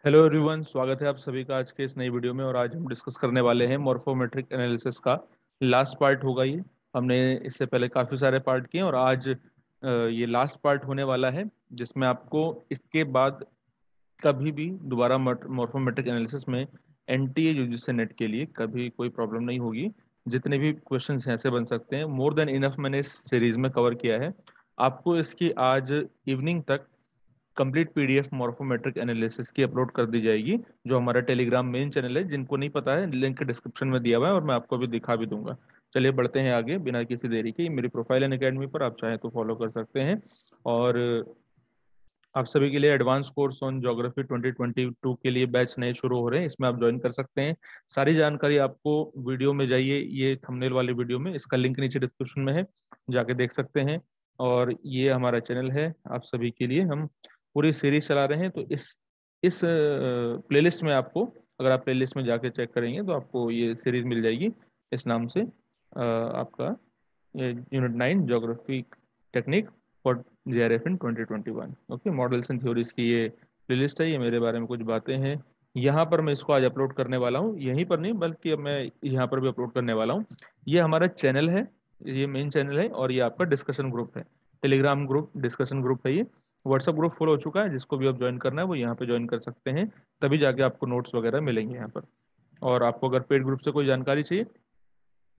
Hello everyone, स्वागत है आप सभी का आज के इस नई वीडियो में। और आज हम डिस्कस करने वाले हैं मॉर्फोमेट्रिक एनालिसिस का लास्ट पार्ट होगा ये। हमने इससे पहले काफ़ी सारे पार्ट किए और आज ये लास्ट पार्ट होने वाला है, जिसमें आपको इसके बाद कभी भी दोबारा मॉर्फोमेट्रिक एनालिसिस में एनटीए यूजीसी नेट के लिए कभी कोई प्रॉब्लम नहीं होगी। जितने भी क्वेश्चन हैं ऐसे बन सकते हैं। मोर देन इनफ मैंने इस सीरीज में कवर किया है। आपको इसकी आज इवनिंग तक कंप्लीट पीडीएफ मॉर्फोमेट्रिक एनालिसिस की अपलोड कर दी जाएगी, जो हमारा टेलीग्राम मेन चैनल है। जिनको नहीं पता है, लिंक डिस्क्रिप्शन में दिया हुआ है और मैं आपको भी दिखा भी दूंगा। चलिए बढ़ते हैं आगे बिना किसी देरी के। मेरी प्रोफाइल एंड अकेडमी पर आप चाहें तो फॉलो कर सकते हैं। और आप सभी के लिए एडवांस कोर्स ऑन ज्योग्राफी 2022 के लिए बैच नए शुरू हो रहे हैं, इसमें आप ज्वाइन कर सकते हैं। सारी जानकारी आपको वीडियो में जाइए, ये थंबनेल वाली वीडियो में, इसका लिंक नीचे डिस्क्रिप्शन में है, जाके देख सकते हैं। और ये हमारा चैनल है आप सभी के लिए। हम पूरी सीरीज चला रहे हैं, तो इस प्लेलिस्ट में आपको, अगर आप प्लेलिस्ट में जाके चेक करेंगे तो आपको ये सीरीज मिल जाएगी इस नाम से, आपका unit 9 geography technique for JRF in 2021। Okay, models and theories की ये प्लेलिस्ट है। ये मेरे बारे में कुछ बातें हैं, यहाँ पर मैं इसको आज अपलोड करने वाला हूँ। यहीं पर नहीं, बल्कि अब मैं यहाँ पर भी अपलोड करने वाला हूँ। ये हमारा चैनल है, ये मेन चैनल है, और ये आपका डिस्कशन ग्रुप है, टेलीग्राम ग्रुप डिस्कशन ग्रुप है ये। व्हाट्सअप ग्रुप फुल हो चुका है, जिसको भी आप ज्वाइन करना है वो यहाँ पे ज्वाइन कर सकते हैं, तभी जाके आपको नोट्स वगैरह मिलेंगे यहाँ पर। और आपको अगर पेड ग्रुप से कोई जानकारी चाहिए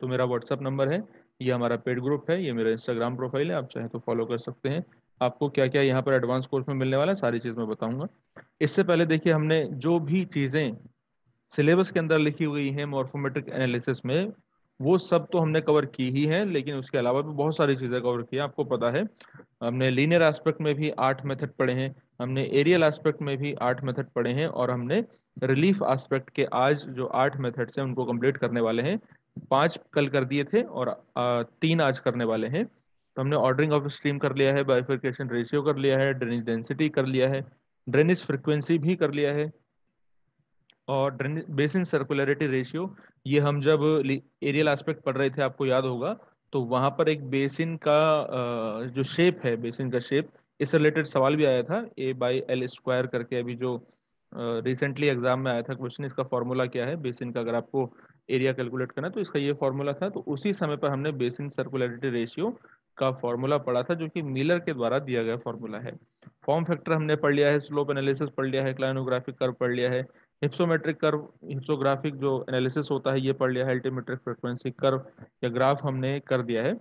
तो मेरा व्हाट्सअप नंबर है, ये हमारा पेड ग्रुप है, ये मेरा इंस्टाग्राम प्रोफाइल है, आप चाहे तो फॉलो कर सकते हैं। आपको क्या क्या यहाँ पर एडवांस कोर्स में मिलने वाला है, सारी चीज़ मैं बताऊंगा। इससे पहले देखिए, हमने जो भी चीज़ें सिलेबस के अंदर लिखी हुई है मॉर्फोमेट्रिक एनालिसिस में, वो सब तो हमने कवर की ही है, लेकिन उसके अलावा भी बहुत सारी चीज़ें कवर की है। आपको पता है, हमने लीनियर एस्पेक्ट में भी 8 मेथड पढ़े हैं, हमने एरियल एस्पेक्ट में भी 8 मेथड पढ़े हैं, और हमने रिलीफ एस्पेक्ट के आज जो 8 मेथड्स हैं उनको कंप्लीट करने वाले हैं। 5 कल कर दिए थे और 3 आज करने वाले हैं। तो हमने ऑर्डरिंग ऑफ स्ट्रीम कर लिया है, बाइफरकेशन रेशियो कर लिया है, ड्रेनेज डेंसिटी कर लिया है, ड्रेनेज फ्रिक्वेंसी भी कर लिया है, और बेसिन सर्कुलरिटी रेशियो। ये हम जब एरियल एस्पेक्ट पढ़ रहे थे, आपको याद होगा, तो वहां पर एक बेसिन का जो शेप है, बेसिन का शेप, इस रिलेटेड सवाल भी आया था, A/L² करके। अभी जो रिसेंटली एग्जाम में आया था क्वेश्चन, इसका फॉर्मूला क्या है बेसिन का, अगर आपको एरिया कैलकुलेट करना है तो इसका ये फॉर्मूला था। तो उसी समय पर हमने बेसिन सर्कुलरिटी रेशियो का फॉर्मूला पढ़ा था, जो कि मिलर के द्वारा दिया गया फॉर्मूला है। फॉर्म फैक्टर हमने पढ़ लिया है, स्लोप एनालिसिस पढ़ लिया है, क्लाइनोग्राफिक कर्व पढ़ लिया है, हिप्सोमेट्रिक कर्व, हिप्सोग्राफिक जो एनालिसिस होता है ये पढ़ लिया है, अल्टीमेट्रिक फ्रीक्वेंसी कर्व या ग्राफ हमने कर दिया है।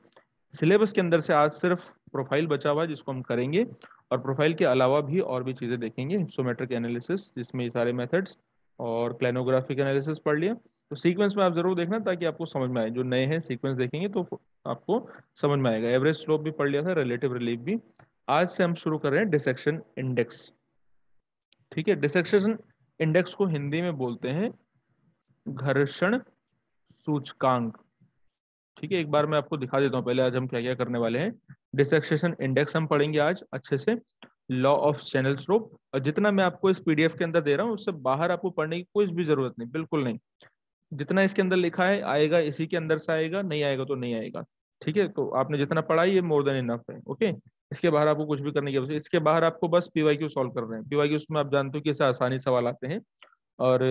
सिलेबस के अंदर से आज सिर्फ प्रोफाइल बचा हुआ है, जिसको हम करेंगे, और प्रोफाइल के अलावा भी और भी चीज़ें देखेंगे। हिप्सोमेट्रिक एनालिसिस, जिसमें ये सारे मेथड्स, और क्लाइनोग्राफिक एनालिसिस पढ़ लिया। तो सीक्वेंस में आप जरूर देखना, ताकि आपको समझ में आए। जो नए हैं सीक्वेंस देखेंगे तो आपको समझ में आएगा। एवरेज स्लोप भी पढ़ लिया था, रिलेटिव रिलीफ भी। आज से हम शुरू कर रहे हैं डिसेक्शन इंडेक्स। ठीक है, डिसेक्शन इंडेक्स को हिंदी में बोलते हैं घर्षण सूचकांक। ठीक है, एक बार मैं आपको दिखा देता हूँ पहले आज हम क्या क्या करने वाले हैं। डिसेक्शन इंडेक्स हम पढ़ेंगे आज अच्छे से। लॉ ऑफ चैनल स्लोप, और जितना मैं आपको इस पीडीएफ के अंदर दे रहा हूँ उससे बाहर आपको पढ़ने की कोई भी जरूरत नहीं, बिल्कुल नहीं। जितना इसके अंदर लिखा है आएगा, इसी के अंदर से आएगा, नहीं आएगा तो नहीं आएगा। ठीक है, तो आपने जितना पढ़ा ये मोर देन इनफ है। ओके, इसके बाहर आपको कुछ भी करने की आवश्यकता, इसके बाहर आपको बस पीवाईक्यू सॉल्व कर रहे हैं। पीवाईक्यू में आप जानते हो कि इससे आसानी सवाल आते हैं। और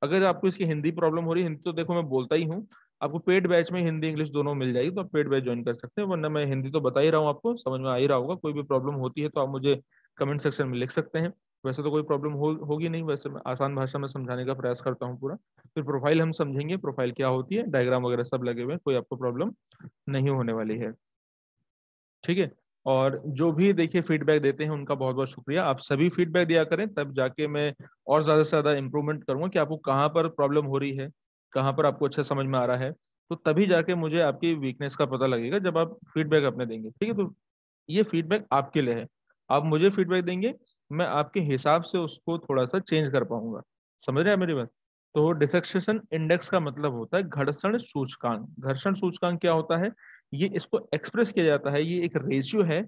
अगर आपको इसकी हिंदी प्रॉब्लम हो रही है, हिंदी तो देखो मैं बोलता ही हूँ, आपको पेड बैच में हिंदी इंग्लिश दोनों मिल जाएगी, तो आप पेड बैच ज्वाइन कर सकते हैं। वरना मैं हिंदी तो बता ही रहा हूँ, आपको समझ में आ ही रहा होगा। कोई भी प्रॉब्लम होती है तो आप मुझे कमेंट सेक्शन में लिख सकते हैं। वैसे तो कोई प्रॉब्लम होगी नहीं, वैसे मैं आसान भाषा में समझाने का प्रयास करता हूँ पूरा। फिर प्रोफाइल हम समझेंगे, प्रोफाइल क्या होती है, डायग्राम वगैरह सब लगे हुए हैं, कोई आपको प्रॉब्लम नहीं होने वाली है। ठीक है, और जो भी देखिए फीडबैक देते हैं उनका बहुत बहुत शुक्रिया। आप सभी फीडबैक दिया करें, तब जाके मैं और ज़्यादा से ज़्यादा इम्प्रूवमेंट करूँगा कि आपको कहाँ पर प्रॉब्लम हो रही है, कहाँ पर आपको अच्छा समझ में आ रहा है। तो तभी जाके मुझे आपकी वीकनेस का पता लगेगा, जब आप फीडबैक अपने देंगे। ठीक है, तो ये फीडबैक आपके लिए है। आप मुझे फीडबैक देंगे, मैं आपके हिसाब से उसको थोड़ा सा चेंज कर पाऊंगा। समझ रहे हैं मेरी बात? तो डिसेक्शन इंडेक्स का मतलब होता है घर्षण सूचकांक। घर्षण सूचकांक क्या होता है, ये इसको एक्सप्रेस किया जाता है, ये एक रेशियो है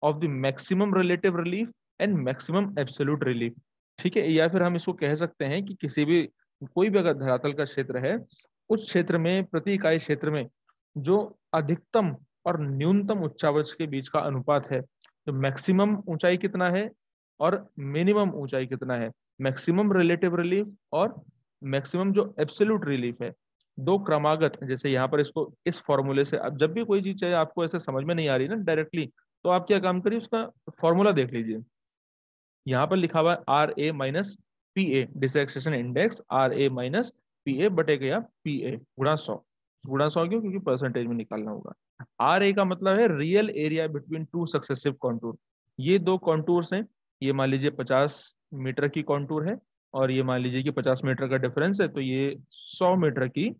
of the maximum relative relief and maximum absolute relief. ठीक है, या फिर हम इसको कह सकते हैं कि किसी भी, कोई भी अगर धरातल का क्षेत्र है, उस क्षेत्र में, प्रति इकाई क्षेत्र में, जो अधिकतम और न्यूनतम उच्चावच के बीच का अनुपात है, तो मैक्सिमम ऊंचाई कितना है और मिनिमम ऊंचाई कितना है, मैक्सिमम रिलेटिव रिलीफ और मैक्सिमम जो एब्सोल्यूट रिलीफ है, दो क्रमागत। जैसे यहाँ पर इसको इस फॉर्मूले से, अब जब भी कोई चीज चाहे आपको ऐसे समझ में नहीं आ रही ना डायरेक्टली, तो आप क्या काम करिए, उसका फॉर्मूला देख लीजिए। यहाँ पर लिखा हुआ है R A minus P A, dissection index R A minus P A बटे गया पी ए गुणा 100। गुणा 100 क्यों? क्योंकि परसेंटेज में निकालना होगा। आर ए का मतलब है real area between two successive contour. ये दो कॉन्टूर्स हैं, ये मान लीजिए 50 मीटर की कॉन्टूर है, और ये मान लीजिए कि 50 मीटर का डिफरेंस है, तो ये 100 मीटर की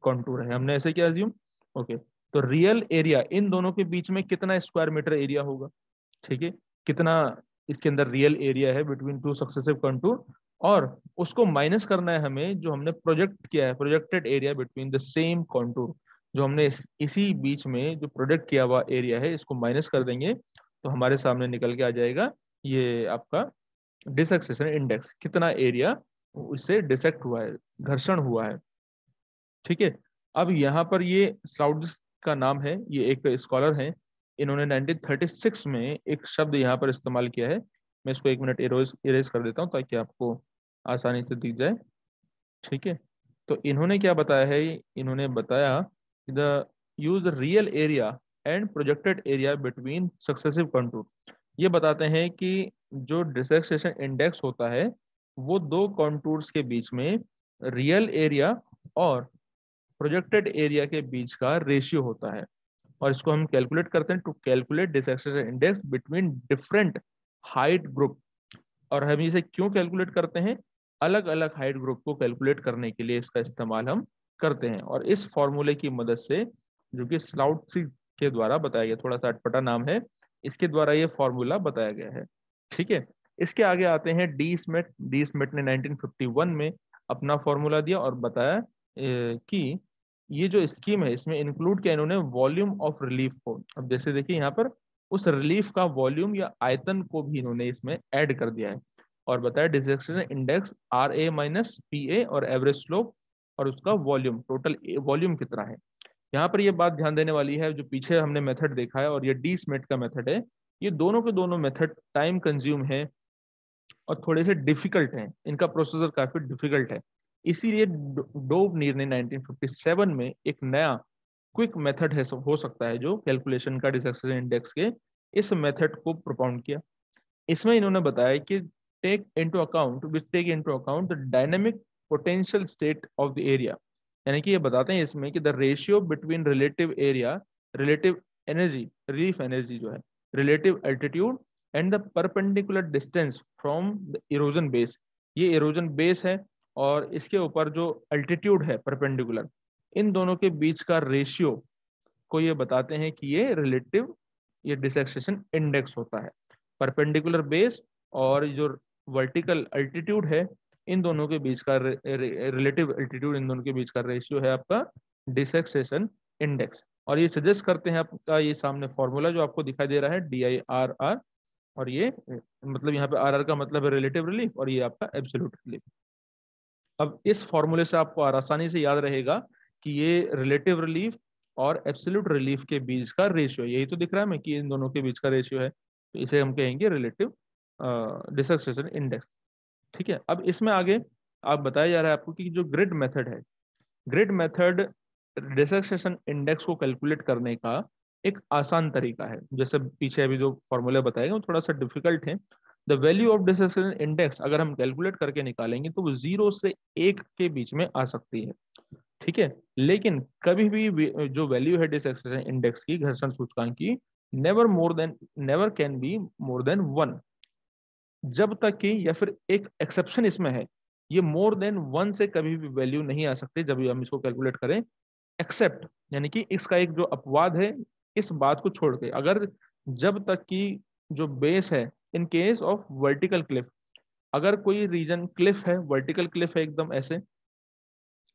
कॉन्टूर है। हमने ऐसे क्या अज्यूम, ओके। तो रियल एरिया इन दोनों के बीच में कितना स्क्वायर मीटर एरिया होगा, ठीक है, कितना इसके अंदर रियल एरिया है बिटवीन टू सक्सेसिव कंटूर, और उसको माइनस करना है हमें जो हमने प्रोजेक्ट किया है, projected area between the same contour. जो हमने इसी बीच में जो प्रोजेक्ट किया हुआ एरिया है, इसको माइनस कर देंगे तो हमारे सामने निकल के आ जाएगा ये आपका डिसेक्शन इंडेक्स, कितना एरिया उससे डिसेक्ट हुआ है, घर्षण हुआ है, ठीक है। अब यहाँ पर ये स्लाउड्स का नाम है, ये एक स्कॉलर हैं, इन्होंने 1936 में एक शब्द यहाँ पर इस्तेमाल किया है। मैं इसको एक मिनट इरेज कर देता हूँ ताकि आपको आसानी से दिख जाए, ठीक है। तो इन्होंने क्या बताया है, इन्होंने बताया the use real area and projected area between successive contour. ये बताते हैं कि जो डिसक्सेशन इंडेक्स होता है वो दो कॉन्टूर्स के बीच में रियल एरिया और प्रोजेक्टेड एरिया के बीच का रेशियो होता है, और इसको हम कैलकुलेट करते हैं to calculate dissection index between different height group. और हम इसे क्यों कैलकुलेट करते हैं, अलग अलग हाइट ग्रुप को कैलकुलेट करने के लिए इसका इस्तेमाल हम करते हैं। और इस फॉर्मूले की मदद से, जो कि स्लाउटसी के द्वारा बताया गया, थोड़ा सा अटपटा नाम है, इसके द्वारा ये फॉर्मूला बताया गया है, ठीक है। इसके आगे आते हैं डी स्मिथ। डी स्मिथ ने 1951 में अपना फॉर्मूला दिया और बताया कि ये जो स्कीम है इसमें इंक्लूड किया इन्होंने वॉल्यूम ऑफ रिलीफ को। अब जैसे देखिए यहाँ पर उस रिलीफ का वॉल्यूम या आयतन को भी इन्होंने इसमें ऐड कर दिया है, और बताया dissection index R A minus P A और एवरेज स्लोप और उसका वॉल्यूम, टोटल वॉल्यूम कितना है। यहाँ पर ये बात ध्यान देने वाली है, जो पीछे हमने मेथड देखा है और ये डी स्मिथ का मेथड है, ये दोनों के दोनों मेथड टाइम कंज्यूम है और थोड़े से डिफिकल्ट हैं, इनका प्रोसीजर काफी डिफिकल्ट है। इसीलिए डोबनीर ने 1957 में एक नया क्विक मेथड है, हो सकता है जो कैलकुलेशन का डिसक्सेशन इंडेक्स के, इस मेथड को प्रोपाउंड किया। इसमें इन्होंने बताया कि take into account the dynamic potential state of the area. यानी कि ये बताते हैं इसमें कि the ratio between relative area, relative energy, relief energy जो है, relative altitude and the perpendicular distance from the erosion base. ये इरोजन बेस है और इसके ऊपर जो अल्टीट्यूड है परपेंडिकुलर, इन दोनों के बीच का रेशियो को ये बताते हैं कि ये रिलेटिव, ये डिसक्सेशन इंडेक्स होता है। परपेंडिकुलर बेस और जो वर्टिकल अल्टीट्यूड है, इन दोनों के बीच का रिलेटिव अल्टीट्यूड, इन दोनों के बीच का रेशियो है आपका डिसक्सेशन इंडेक्स। और ये सजेस्ट करते हैं आपका ये सामने फॉर्मूला जो आपको दिखाई दे रहा है DIRR, और ये मतलब यहाँ पे RR का मतलब है रिलेटिव रिलीफ और ये आपका एब्सोल्यूट रिलीफ। अब इस फॉर्मूले से आपको आसानी से याद रहेगा कि ये रिलेटिव रिलीफ और एब्सोल्यूट रिलीफ के बीच का रेशियो, यही तो दिख रहा है हमें कि इन दोनों के बीच का रेशियो है, तो इसे हम कहेंगे रिलेटिव डिसक्सेशन इंडेक्स, ठीक है। अब इसमें आगे आप बताया जा रहा है आपको कि जो ग्रिड मेथड है, ग्रिड मेथड डिसक्सेशन इंडेक्स को कैलकुलेट करने का एक आसान तरीका है। जैसे पीछे अभी जो फॉर्मूले बताए गए वो थोड़ा सा डिफिकल्ट है। द वैल्यू ऑफ डिसक्सेशन इंडेक्स अगर हम कैलकुलेट करके निकालेंगे तो वो 0 से 1 के बीच में आ सकती है, ठीक है। लेकिन कभी भी जो वैल्यू है डिसक्सेशन इंडेक्स की, घर्षण सूचकांक की, never can be more than 1, जब तक कि, या फिर एक एक्सेप्शन इसमें है, ये मोर देन 1 से कभी भी वैल्यू नहीं आ सकती जब हम इसको कैलकुलेट करें, एक्सेप्ट, यानी कि इसका एक जो अपवाद है, इस बात को छोड़ के, अगर जब तक कि जो बेस है, in case of vertical Cliff, अगर कोई रीजन क्लिफ है, वर्टिकल क्लिफ है एकदम ऐसे,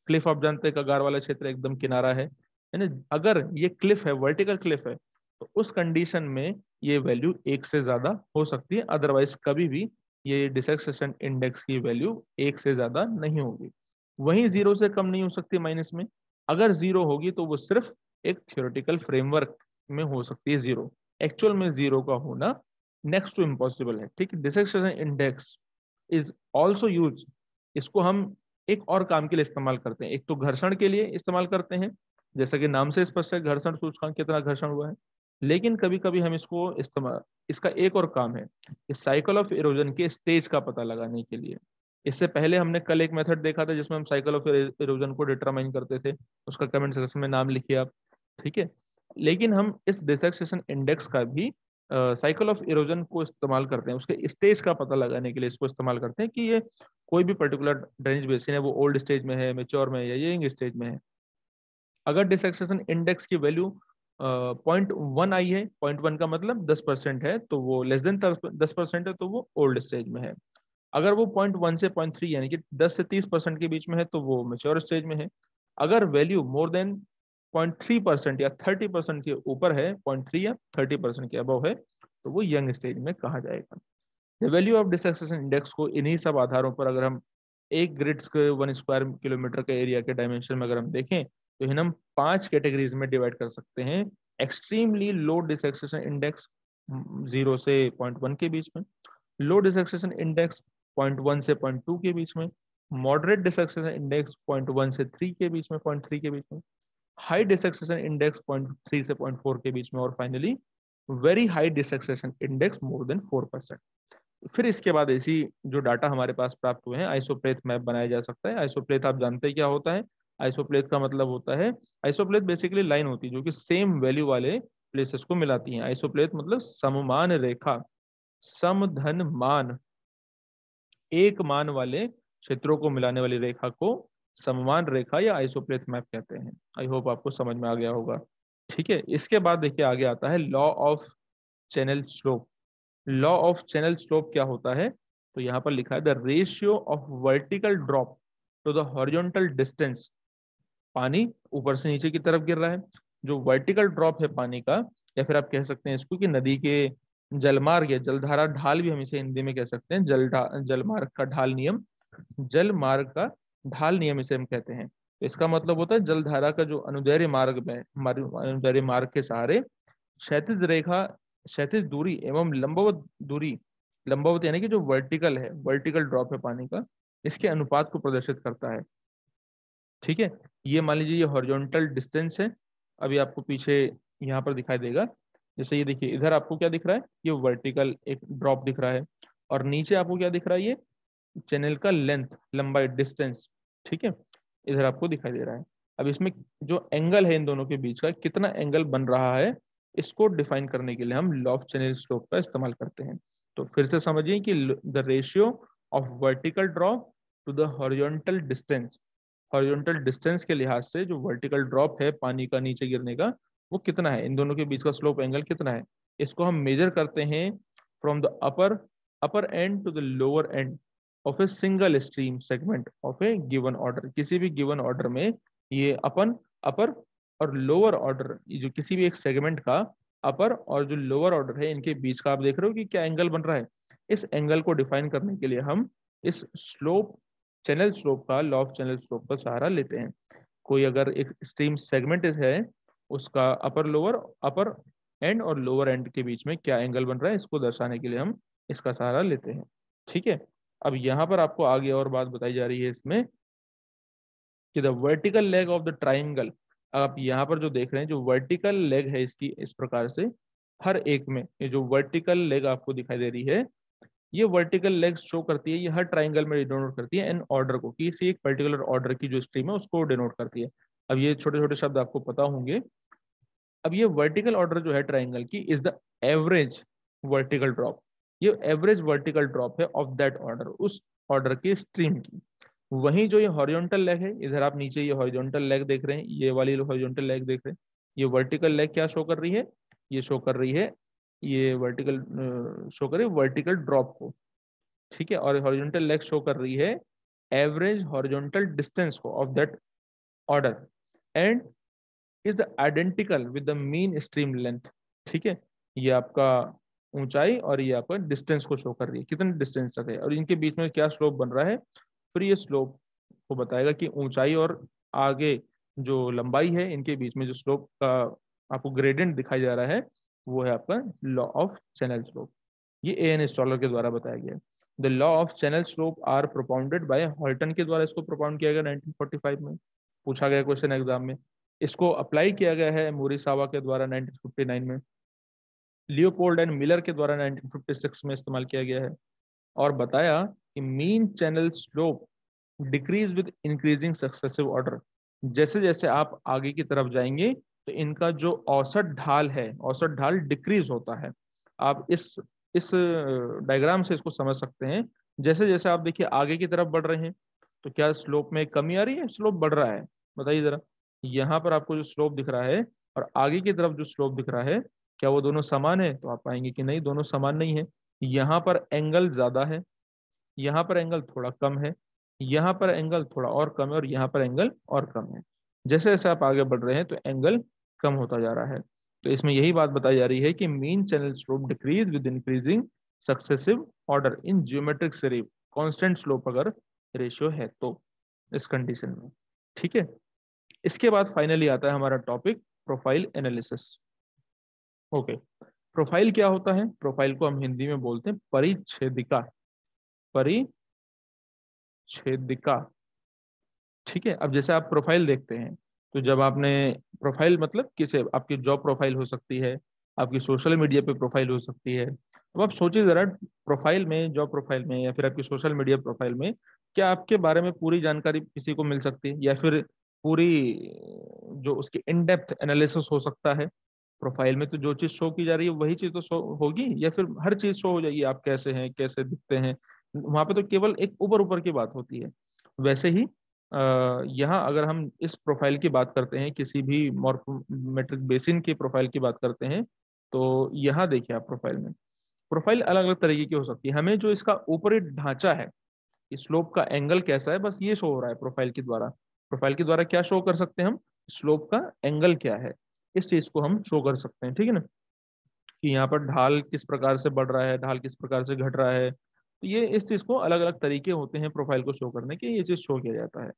क्लिफ आप जानते हैं कगार वाला क्षेत्र एकदम किनारा है, यानी अगर ये क्लिफ है, वर्टिकल क्लिफ है, तो उस कंडीशन में ये वैल्यू 1 से ज्यादा हो सकती है, अदरवाइज कभी भी ये डिसक्सेशन इंडेक्स की वैल्यू 1 से ज्यादा नहीं होगी। वहीं 0 से कम नहीं हो सकती माइनस में, अगर 0 होगी तो वो सिर्फ एक थियोरेटिकल फ्रेमवर्क में हो सकती है 0, एक्चुअल में 0 का होना नेक्स्ट टू इम्पॉसिबल है, ठीक है। डिसक्सेशन इंडेक्स इज ऑल्सो यूज, इसको हम एक और काम के लिए इस्तेमाल करते हैं। एक तो घर्षण के लिए इस्तेमाल करते हैं, जैसा कि नाम से स्पष्ट है घर्षण सूचकांक कितना घर्षण हुआ है। लेकिन कभी कभी हम इसको इस्तेमाल, इसका एक और काम है, इस साइकिल ऑफ इरोजन के स्टेज का पता लगाने के लिए। इससे पहले हमने कल एक मेथड देखा था जिसमें हम साइकिल ऑफ इरोजन को डिटरमाइन करते थे, उसका कमेंट सेक्शन में नाम लिखिए आप, ठीक है। लेकिन हम इस डिसक्सेशन इंडेक्स का भी साइकिल ऑफ इरोजन को इस्तेमाल करते हैं, उसके स्टेज का पता लगाने के लिए इसको इस्तेमाल करते हैं कि ये कोई भी पर्टिकुलर ड्रेनेज बेसिन है वो ओल्ड स्टेज में है, मेच्योर में है, या यंग स्टेज में है। अगर डिसक्सेशन इंडेक्स की वैल्यू 0.1 आई है, 0.1 का मतलब 10% है, तो वो लेस देन 10% है, तो वो ओल्ड स्टेज में है। अगर वो 0.1 से 0.3 यानी कि 10 से 30% के बीच में है, तो वो मेच्योर स्टेज में है। अगर वैल्यू मोर देन 0.3% या 30% के ऊपर है, 0.3 या 30% के अबव है, तो वो यंग स्टेज में कहा जाएगा। द वैल्यू ऑफ डिसक्सेशन इंडेक्स को इन्हीं सब आधारों पर अगर हम एक ग्रिड के 1 स्क्वायर किलोमीटर के एरिया के डायमेंशन में अगर हम देखें, तो इन्हें हम 5 कैटेगरीज में डिवाइड कर सकते हैं। एक्सट्रीमली लो डिसक्सेशन इंडेक्स 0 से 0.1 के बीच में, लो डिसक्सेशन इंडेक्स 0.1 से 0.2 के बीच में, मॉडरेट डिसक्सेशन इंडेक्स 0.1 से 3 के बीच में, 0.3 के बीच में, हाई डिसक्सेशन इंडेक्स 0.3 से 0.4 के बीच में, और finally very high dissection index more than 4%। फिर इसके बाद ऐसी जो डाटा हमारे पास प्राप्त हुए हैं, आइसोप्लेथ मैप बनाया जा सकता है। आइसोप्लेथ आप जानते हैं क्या होता है। आइसोप्लेथ का मतलब होता है, आइसोप्लेथ बेसिकली लाइन होती है जो कि सेम वैल्यू वाले प्लेसेस को मिलाती हैं। आइसोप्लेथ मतलब सममान रेखा, समधन मान, एक मान वाले क्षेत्रों को मिलाने वाली रेखा को सममान रेखा या आइसोप्लेथ मैप कहते हैं। आई होप आपको समझ में आ गया होगा, ठीक है। इसके बाद देखिए आगे आता है law of channel slope. Law of channel slope क्या होता है, तो यहाँ पर लिखा है the ratio of vertical drop to the horizontal distance. पानी ऊपर से नीचे की तरफ गिर रहा है, जो वर्टिकल ड्रॉप है पानी का, या फिर आप कह सकते हैं इसको कि नदी के जलमार्ग या जलधारा ढाल भी हम इसे हिंदी में कह सकते हैं, जलमार्ग का ढाल नियम, जल मार्ग का ढाल नियम इसे हम कहते हैं। तो इसका मतलब होता है जलधारा का जो अनुदैर्ध्य मार्ग में, अनुदैर्ध्य मार्ग के सहारे क्षैतिज रेखा, क्षैतिज दूरी एवं लंबवत दूरी, लंबवत यानी कि जो वर्टिकल है, वर्टिकल ड्रॉप है पानी का, इसके अनुपात को प्रदर्शित करता है, ठीक है। ये मान लीजिए ये हॉरिजॉन्टल डिस्टेंस है, अभी आपको पीछे यहाँ पर दिखाई देगा। जैसे ये देखिए इधर आपको क्या दिख रहा है, ये वर्टिकल एक ड्रॉप दिख रहा है, और नीचे आपको क्या दिख रहा है, ये चैनल का लेंथ, लंबाई, डिस्टेंस, ठीक है, इधर आपको दिखाई दे रहा है। अब इसमें जो एंगल है इन दोनों के बीच का, कितना एंगल बन रहा है, इसको डिफाइन करने के लिए हम लॉ ऑफ चैनल स्लोप का इस्तेमाल करते हैं। तो फिर से समझिए कि the ratio of vertical drop to the horizontal distance, horizontal distance के लिहाज से जो वर्टिकल ड्रॉप है पानी का नीचे गिरने का, वो कितना है, इन दोनों के बीच का स्लोप एंगल कितना है, इसको हम मेजर करते हैं from the upper end to the lower end of a single stream segment of a given order. किसी भी गिवन ऑर्डर में ये अपर और लोअर ऑर्डर, जो किसी भी एक सेगमेंट का अपर और जो लोअर ऑर्डर है, इनके बीच का आप देख रहे हो कि क्या एंगल बन रहा है। इस एंगल को डिफाइन करने के लिए हम इस स्लोप, चैनल स्लोप का, लॉ ऑफ चैनल स्लोप का सहारा लेते हैं। कोई अगर एक स्ट्रीम सेगमेंट है, उसका अपर एंड और लोअर एंड के बीच में क्या एंगल बन रहा है, इसको दर्शाने के लिए हम इसका सहारा लेते हैं, ठीक है। अब यहाँ पर आपको आगे और बात बताई जा रही है इसमें कि the vertical leg of the triangle. आप यहाँ पर जो देख रहे हैं, जो वर्टिकल लेग है इसकी, इस प्रकार से हर एक में ये जो वर्टिकल लेग आपको दिखाई दे रही है, ये वर्टिकल लेग शो करती है, ये हर ट्राइंगल में डिनोट करती है एन ऑर्डर को, किसी एक पर्टिकुलर ऑर्डर की जो स्ट्रीम है उसको डिनोट करती है। अब ये छोटे छोटे शब्द आपको पता होंगे। अब ये वर्टिकल ऑर्डर जो है ट्राइंगल की is the average vertical drop, ये एवरेज वर्टिकल ड्रॉप है ऑफ दैट ऑर्डर, उस ऑर्डर की स्ट्रीम की। वहीं जो ये हॉरिजॉन्टल लेग है, इधर आप नीचे ये हॉरिजॉन्टल लेग देख रहे हैं, ये वाली हॉरिजॉन्टल लेग देख रहे हैं, ये वर्टिकल लेग क्या शो कर रही है, ये शो कर रही है, ये वर्टिकल शो कर रही है वर्टिकल ड्रॉप को, ठीक है। और हॉरिजॉन्टल लेग शो कर रही है एवरेज हॉरिजॉन्टल डिस्टेंस को of that order, and is the identical with the mean stream length, ठीक है। ये आपका ऊंचाई और ये आपका डिस्टेंस को शो कर रही है, कितने डिस्टेंस तक है, और इनके बीच में क्या स्लोप बन रहा है। फिर ये स्लोप को बताएगा कि ऊंचाई और आगे जो लंबाई है, इनके बीच में जो स्लोप का आपको ग्रेडियंट दिखाई जा रहा है, वो है आपका लॉ ऑफ चैनल स्लोप। ये एएन स्टॉलर के द्वारा बताया गया है। The law of channel slope are propounded by Horton के द्वारा इसको प्रोपाउंड किया गया 1945 में, पूछा गया क्वेश्चन एग्जाम में। इसको अप्लाई किया गया है मोरिसावा के द्वारा 1959 में, लियोपोल्ड एंड मिलर के द्वारा 1956 में इस्तेमाल किया गया है, और बताया कि mean channel slope decrease with increasing successive order. जैसे जैसे आप आगे की तरफ जाएंगे तो इनका जो औसत ढाल है, औसत ढाल डिक्रीज होता है। आप इस डायग्राम से इसको समझ सकते हैं। जैसे जैसे आप देखिए आगे की तरफ बढ़ रहे हैं तो क्या स्लोप में कमी आ रही है, स्लोप बढ़ रहा है? बताइए जरा। यहाँ पर आपको जो स्लोप दिख रहा है और आगे की तरफ जो स्लोप दिख रहा है, क्या वो दोनों समान है? तो आप पाएंगे कि नहीं, दोनों समान नहीं है। यहाँ पर एंगल ज्यादा है, यहाँ पर एंगल थोड़ा कम है, यहाँ पर एंगल थोड़ा और कम है, और यहाँ पर एंगल और कम है। जैसे जैसे आप आगे बढ़ रहे हैं तो एंगल कम होता जा रहा है। तो इसमें यही बात बताई जा रही है कि mean channel slope decrease with increasing successive order in geometric series, constant slope अगर रेशियो है तो, इस कंडीशन में। ठीक है, इसके बाद फाइनली आता है हमारा topic profile analysis. Okay, profile क्या होता है? प्रोफाइल को हम हिंदी में बोलते हैं परिच्छेदिका, परिच्छेदिका। ठीक है, अब जैसे आप प्रोफाइल देखते हैं तो जब आपने प्रोफाइल मतलब किसे, आपकी जॉब प्रोफाइल हो सकती है, आपकी सोशल मीडिया पे प्रोफाइल हो सकती है। अब आप सोचिए जरा, प्रोफाइल में, जॉब प्रोफाइल में या फिर आपकी सोशल मीडिया प्रोफाइल में क्या आपके बारे में पूरी जानकारी किसी को मिल सकती है, या फिर पूरी जो उसकी इन डेप्थ एनालिसिस हो सकता है? प्रोफाइल में तो जो चीज शो की जा रही है वही चीज तो शो होगी, या फिर हर चीज शो हो जाएगी, आप कैसे हैं, कैसे दिखते हैं? वहां पे तो केवल एक ऊपर ऊपर की बात होती है। वैसे ही यहाँ अगर हम इस प्रोफाइल की बात करते हैं, किसी भी मॉर्फोमेट्रिक बेसिन की प्रोफाइल की बात करते हैं, तो यहाँ देखिए आप प्रोफाइल में, प्रोफाइल अलग अलग तरीके की हो सकती है। हमें जो इसका ऊपरी ढांचा है, स्लोप का एंगल कैसा है, बस ये शो हो रहा है प्रोफाइल के द्वारा। प्रोफाइल के द्वारा क्या शो कर सकते हैं हम? स्लोप का एंगल क्या है, इस चीज को हम शो कर सकते हैं। ठीक है ना, कि यहाँ पर ढाल किस प्रकार से बढ़ रहा है, ढाल किस प्रकार से घट रहा है। तो ये इस चीज को अलग अलग तरीके होते हैं प्रोफाइल को शो करने के, ये चीज शो किया जाता है।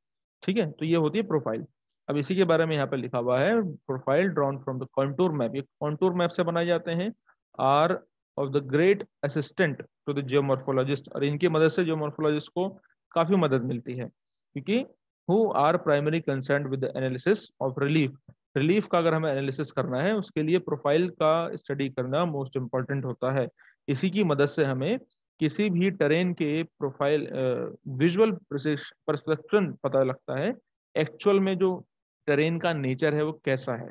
ठीक है, तो ये होती है प्रोफाइल। अब इसी के बारे में यहाँ पे लिखा हुआ है, profile drawn from the contour map. ये कॉन्टूर मैप से बनाए जाते हैं, are of the great assistant to the geomorphologist, और इनकी मदद से जियोमॉर्फोलॉजिस्ट को काफी मदद मिलती है, क्योंकि who are primary concern with the analysis of relief. Relief का अगर हमें एनालिसिस करना है उसके लिए प्रोफाइल का स्टडी करना मोस्ट इम्पॉर्टेंट होता है। इसी की मदद से हमें किसी भी टेरेन के प्रोफाइल विजुअल परसेप्शन पता लगता है, एक्चुअल में जो टेरेन का नेचर है वो कैसा है।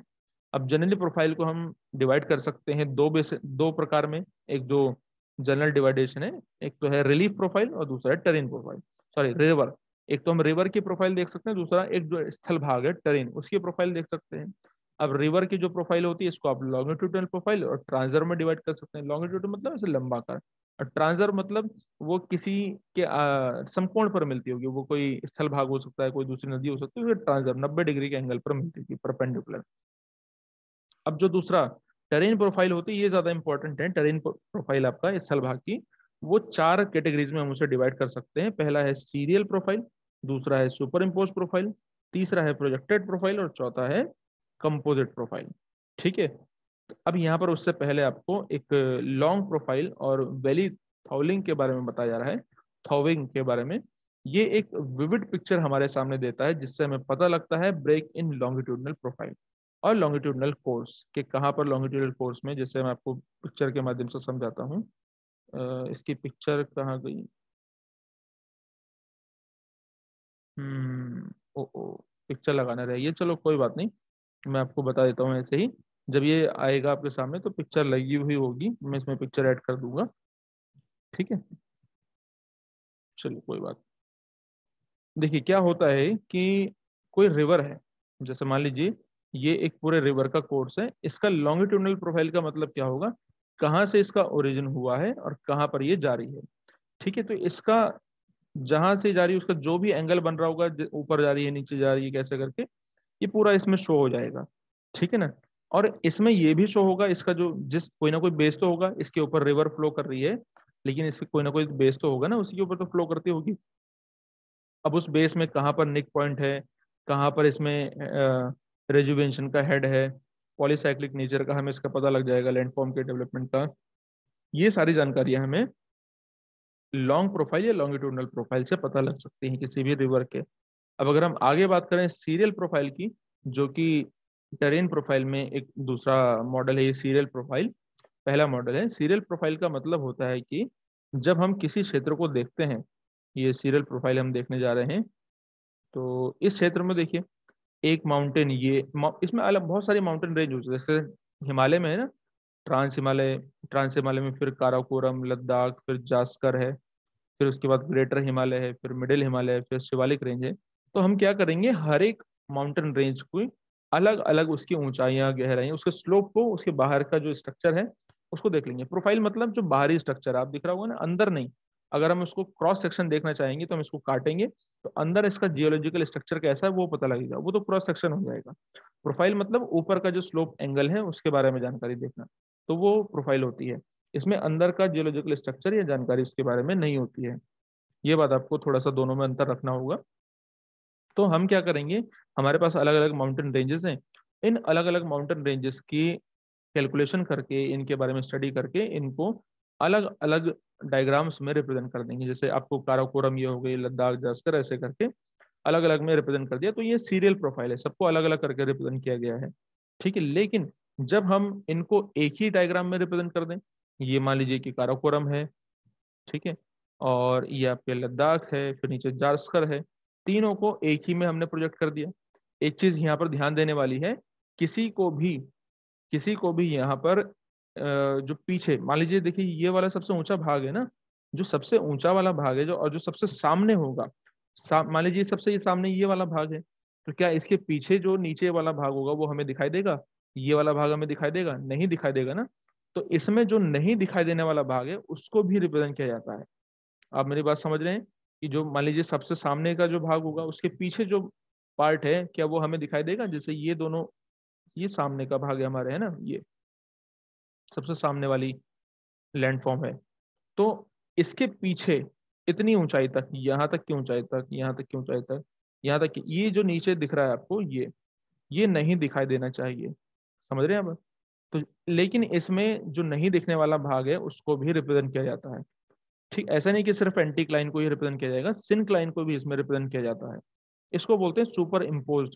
अब जनरली प्रोफाइल को हम डिवाइड कर सकते हैं दो प्रकार में। एक जो जनरल डिवाइडेशन है, एक तो है रिलीफ प्रोफाइल और दूसरा है टेरेन प्रोफाइल, सॉरी रिवर। एक तो हम रिवर की प्रोफाइल देख सकते हैं, दूसरा एक जो स्थल भाग है टेरेन, उसकी प्रोफाइल देख सकते हैं। अब रिवर की जो प्रोफाइल होती है इसको आप लॉन्गिट्यूडनल प्रोफाइल और ट्रांसर में डिवाइड कर सकते हैं। लॉन्गिट्यूड मतलब ऐसे लंबा आकार, और ट्रांसर मतलब वो किसी के समकोण पर मिलती होगी, वो कोई स्थल भाग हो सकता है, कोई दूसरी नदी हो सकती है, ट्रांसर 90 डिग्री के एंगल पर मिलती थी, परपेंडिकुलर। अब जो दूसरा टेरेन प्रोफाइल होती है, ये ज्यादा इंपॉर्टेंट है। टेरेन प्रोफाइल आपका स्थल भाग की, वो चार कैटेगरीज में हम उसे डिवाइड कर सकते हैं। पहला है सीरियल प्रोफाइल, दूसरा है सुपर इम्पोज प्रोफाइल, तीसरा है प्रोजेक्टेड प्रोफाइल, और चौथा है कंपोजिट प्रोफाइल। ठीक है, अब यहाँ पर उससे पहले आपको एक लॉन्ग प्रोफाइल और वैली थॉलिंग के बारे में बताया जा रहा है, थॉविंग के बारे में। ये एक विविड पिक्चर हमारे सामने देता है, जिससे हमें पता लगता है ब्रेक इन लॉन्गिट्यूडनल प्रोफाइल और लॉन्गिट्यूडनल कोर्स के कहाँ पर लॉन्गिट्यूडनल कोर्स में। जैसे मैं आपको पिक्चर के माध्यम से समझाता हूँ। इसकी पिक्चर कहाँ गई? ओ ओ, पिक्चर लगाना रहिए, चलो कोई बात नहीं, मैं आपको बता देता हूँ ऐसे ही। जब ये आएगा आपके सामने तो पिक्चर लगी हुई होगी, मैं इसमें पिक्चर ऐड कर दूंगा। ठीक है, चलिए कोई बात। देखिए क्या होता है कि कोई रिवर है, जैसे मान लीजिए ये एक पूरे रिवर का कोर्स है। इसका लॉन्गिट्यूडनल प्रोफाइल का मतलब क्या होगा? कहाँ से इसका ओरिजिन हुआ है और कहाँ पर ये जारी है। ठीक है, तो इसका जहां से जा रही है उसका जो भी एंगल बन रहा होगा, ऊपर जा रही है, नीचे जा रही है, कैसे करके, ये पूरा इसमें शो हो जाएगा। ठीक है ना, और इसमें ये भी शो होगा इसका जो जिस कोई ना कोई बेस तो होगा, इसके ऊपर रिवर फ्लो कर रही है, लेकिन इसके कोई ना कोई बेस तो होगा ना, उसी के ऊपर तो फ्लो करती होगी। अब उस बेस में कहाँ पर निक पॉइंट है, कहाँ पर इसमें रेजुवेंशन का हेड है, पॉलीसाइक्लिक नेचर का हमें इसका पता लग जाएगा, लैंडफॉर्म के डेवलपमेंट का। ये सारी जानकारियां हमें लॉन्ग प्रोफाइल या लॉन्गिट्यूडनल प्रोफाइल से पता लग सकती है किसी भी रिवर के। अब अगर हम आगे बात करें सीरियल प्रोफाइल की, जो कि टेरेन प्रोफाइल में एक दूसरा मॉडल है, ये सीरियल प्रोफाइल पहला मॉडल है। सीरियल प्रोफाइल का मतलब होता है कि जब हम किसी क्षेत्र को देखते हैं, ये सीरियल प्रोफाइल हम देखने जा रहे हैं, तो इस क्षेत्र में देखिए एक माउंटेन, इसमें अलग बहुत सारी माउंटेन रेंज होती है। जैसे हिमालय में है ना, ट्रांस हिमालय में फिर काराकोरम, लद्दाख, फिर जास्कर है, फिर उसके बाद ग्रेटर हिमालय है, फिर मिडिल हिमालय है, फिर शिवालिक रेंज है। तो हम क्या करेंगे, हर एक माउंटेन रेंज को अलग अलग उसकी ऊंचाइयां, गहराइयां, उसके स्लोप को, उसके बाहर का जो स्ट्रक्चर है उसको देख लेंगे। प्रोफाइल मतलब जो बाहरी स्ट्रक्चर आप दिख रहा होगा ना, अंदर नहीं। अगर हम उसको क्रॉस सेक्शन देखना चाहेंगे तो हम इसको काटेंगे, तो अंदर इसका जियोलॉजिकल स्ट्रक्चर कैसा है वो पता लगेगा, वो तो क्रॉस सेक्शन हो जाएगा। प्रोफाइल मतलब ऊपर का जो स्लोप एंगल है उसके बारे में जानकारी देखना, तो वो प्रोफाइल होती है। इसमें अंदर का जियोलॉजिकल स्ट्रक्चर या जानकारी उसके बारे में नहीं होती है। ये बात आपको थोड़ा सा दोनों में अंतर रखना होगा। तो हम क्या करेंगे, हमारे पास अलग अलग माउंटेन रेंजेस हैं, इन अलग अलग माउंटेन रेंजेस की कैलकुलेशन करके, इनके बारे में स्टडी करके, इनको अलग अलग डायग्राम्स में रिप्रेजेंट कर देंगे। जैसे आपको काराकोरम ये हो गई, लद्दाख, जास्कर, ऐसे करके अलग अलग में रिप्रेजेंट कर दिया। तो ये सीरियल प्रोफाइल है, सबको अलग अलग करके रिप्रेजेंट किया गया है। ठीक है, लेकिन जब हम इनको एक ही डायग्राम में रिप्रेजेंट कर दें, ये मान लीजिए कि काराकोरम है, ठीक है, और ये आपके लद्दाख है, फिर नीचे जास्कर है, तीनों को एक ही में हमने प्रोजेक्ट कर दिया। एक चीज यहाँ पर ध्यान देने वाली है, किसी को भी यहाँ पर जो पीछे मान लीजिए, देखिए ये वाला सबसे ऊंचा भाग है ना, जो सबसे ऊंचा वाला भाग है, जो और जो सबसे सामने होगा, मान लीजिए सबसे ये सामने ये वाला भाग है, तो क्या इसके पीछे जो नीचे वाला भाग होगा वो हमें दिखाई देगा? ये वाला भाग हमें दिखाई देगा? नहीं दिखाई देगा ना। तो इसमें जो नहीं दिखाई देने वाला भाग है उसको भी रिप्रेजेंट किया जाता है। आप मेरी बात समझ रहे हैं कि जो मान लीजिए सबसे सामने का जो भाग होगा उसके पीछे जो पार्ट है, क्या वो हमें दिखाई देगा? जैसे ये दोनों, ये सामने का भाग है हमारे, है ना, ये सबसे सामने वाली लैंडफॉर्म है। तो इसके पीछे इतनी ऊंचाई तक, यहाँ तक की ऊंचाई तक, यहाँ तक की ऊंचाई तक, यहाँ तक कि ये जो नीचे दिख रहा है आपको, ये नहीं दिखाई देना चाहिए। समझ रहे हैं आप? तो लेकिन इसमें जो नहीं दिखने वाला भाग है उसको भी रिप्रेजेंट किया जाता है। ठीक, ऐसा नहीं कि सिर्फ एंटी लाइन को ही रिप्रेजेंट किया जाएगा, सिंक लाइन को भी इसमें रिप्रेजेंट किया जाता है। इसको बोलते हैं सुपर इम्पोज।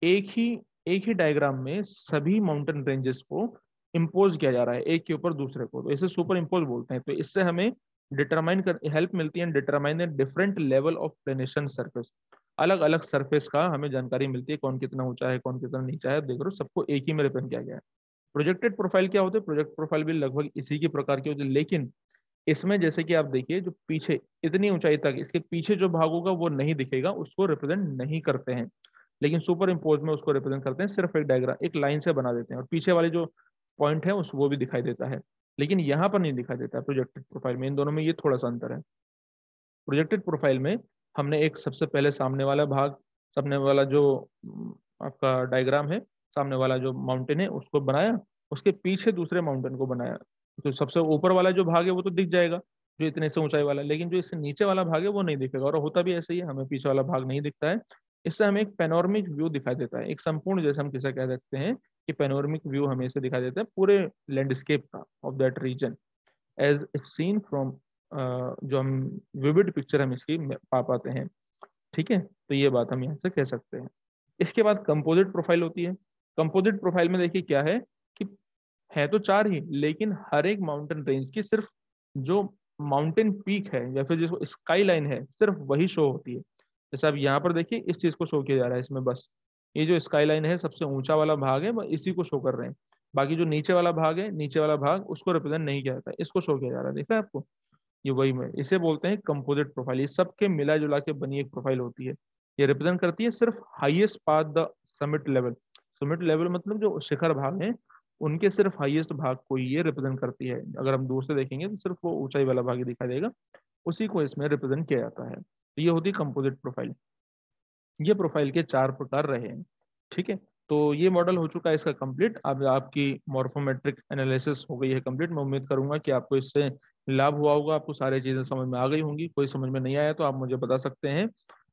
एक ही एक ही डायग्राम में सभी माउंटेन रेंजेस को इम्पोज किया जा रहा है एक के ऊपर दूसरे को, तो इसे सुपर इम्पोज बोलते हैं। तो इससे हमें डिटरमाइन कर हेल्प मिलती है, determine different level of planation surface. अलग अलग सरफेस का हमें जानकारी मिलती है, कौन कितना ऊंचा है, कौन कितना नीचा है, देख रहे हो, सबको एक ही में रिप्रेजेंट किया गया है। प्रोजेक्टेड प्रोफाइल क्या होते हैं? प्रोजेक्ट प्रोफाइल भी लगभग इसी की प्रकार की होती है, लेकिन इसमें जैसे कि आप देखिए, जो पीछे इतनी ऊंचाई तक, इसके पीछे जो भाग होगा वो नहीं दिखेगा, उसको रिप्रेजेंट नहीं करते हैं। लेकिन सुपर इम्पोज में उसको रिप्रेजेंट करते हैं, सिर्फ एक डायग्राम, एक लाइन से बना देते हैं, और पीछे वाले जो पॉइंट है उस वो भी दिखाई देता है, लेकिन यहाँ पर नहीं दिखाई देता है प्रोजेक्टेड प्रोफाइल में। इन दोनों में ये थोड़ा सा अंतर है। प्रोजेक्टेड प्रोफाइल में हमने एक सबसे पहले सामने वाला भाग, सामने वाला जो आपका डायग्राम है, सामने वाला जो माउंटेन है उसको बनाया, उसके पीछे दूसरे माउंटेन को बनाया। तो सबसे ऊपर वाला जो भाग है वो तो दिख जाएगा, जो इतने से ऊंचाई वाला, लेकिन जो इससे नीचे वाला भाग है वो नहीं दिखेगा। और होता भी ऐसे ही है, हमें पीछे वाला भाग नहीं दिखता है। इससे हमें एक पेनोरमिक व्यू दिखाई देता है, एक संपूर्ण, जैसे हम किसे कह सकते हैं कि पेनोरमिक व्यू हमें इसे दिखाई देता है पूरे लैंडस्केप का, of that region, as seen from, जो हम विविड पिक्चर हम इसकी पा पाते हैं। ठीक है, तो ये बात हम यहाँ से कह सकते हैं। इसके बाद कंपोजिट प्रोफाइल होती है। कंपोजिट प्रोफाइल में देखिए क्या है कि है तो चार ही, लेकिन हर एक माउंटेन रेंज की सिर्फ जो माउंटेन पीक है या फिर जिसको स्काई लाइन है, सिर्फ वही शो होती है। जैसे आप यहाँ पर देखिए, इस चीज को शो किया जा रहा है इसमें, बस ये जो स्काई लाइन है सबसे ऊंचा वाला भाग है, बस इसी को शो कर रहे हैं। बाकी जो नीचे वाला भाग है, नीचे वाला भाग उसको रिप्रेजेंट नहीं किया जाता, इसको शो किया जा रहा है, देखा है आपको? ये वही में इसे बोलते हैं कंपोजिट प्रोफाइल। ये सबके मिला जुला के बनी एक प्रोफाइल होती है। ये रिप्रेजेंट करती है सिर्फ highest path the summit level. Summit level मतलब जो शिखर भाग है, उनके सिर्फ हाईएस्ट भाग को ही ये रिप्रेजेंट करती है। अगर हम दूर से देखेंगे तो सिर्फ वो ऊंचाई वाला भाग ही दिखाई देगा, उसी को इसमें रिप्रेजेंट किया जाता है। तो ये होती है कंपोजिट प्रोफाइल। ये प्रोफाइल के चार प्रकार रहे हैं। ठीक है, तो ये मॉडल हो चुका है इसका कंप्लीट। अब आपकी मॉर्फोमेट्रिक एनालिसिस हो गई है कंप्लीट। मैं उम्मीद करूंगा कि आपको इससे लाभ हुआ होगा, आपको सारी चीजें समझ में आ गई होंगी। कोई समझ में नहीं आया तो आप मुझे बता सकते हैं,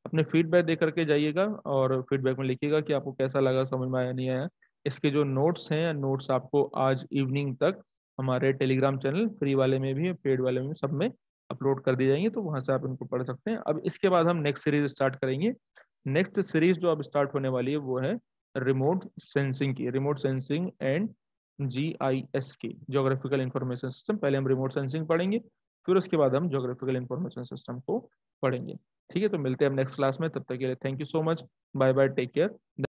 अपने फीडबैक दे करके जाइएगा, और फीडबैक में लिखिएगा कि आपको कैसा लगा, समझ में आया नहीं आया। इसके जो नोट्स हैं, नोट्स आपको आज इवनिंग तक हमारे टेलीग्राम चैनल, फ्री वाले में भी पेड वाले में, सब में अपलोड कर दी जाएंगी, तो वहां से आप इनको पढ़ सकते हैं। अब इसके बाद हम नेक्स्ट सीरीज स्टार्ट करेंगे। नेक्स्ट सीरीज जो अब स्टार्ट होने वाली है वो है रिमोट सेंसिंग की, रिमोट सेंसिंग एंड GIS की, ज्योग्राफिकल इंफॉर्मेशन सिस्टम। पहले हम रिमोट सेंसिंग पढ़ेंगे, फिर उसके बाद हम ज्योग्राफिकल इंफॉर्मेशन सिस्टम को पढ़ेंगे। ठीक है, तो मिलते हैं अब नेक्स्ट क्लास में, तब तक के लिए thank you so much, bye bye, take care.